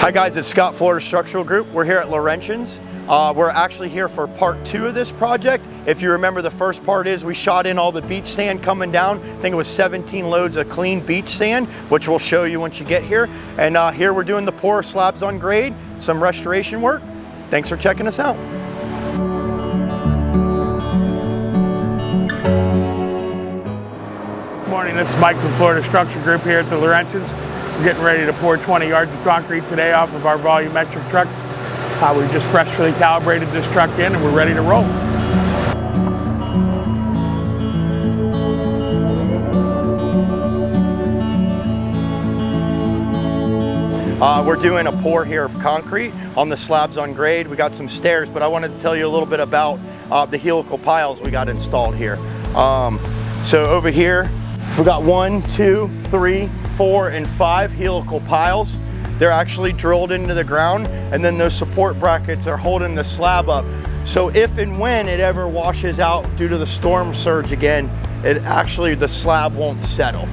Hi guys, it's Scott, Florida Structural Group. We're here at Laurentians. We're actually here for part 2 of this project. If you remember, the first part is we shot in all the beach sand coming down. I think it was 17 loads of clean beach sand, which we'll show you once you get here. And here we're doing the pour slabs on grade, some restoration work. Thanks for checking us out. Good morning, this is Mike from Florida Structural Group here at the Laurentians. We're getting ready to pour 20 yards of concrete today off of our volumetric trucks. We just freshly calibrated this truck in and we're ready to roll. We're doing a pour here of concrete on the slabs on grade. We got some stairs, but I wanted to tell you a little bit about the helical piles we got installed here. So over here, we got 1, 2, 3, 4, and 5 helical piles. They're actually drilled into the ground, and then those support brackets are holding the slab up. So if and when it ever washes out due to the storm surge again, the slab won't settle.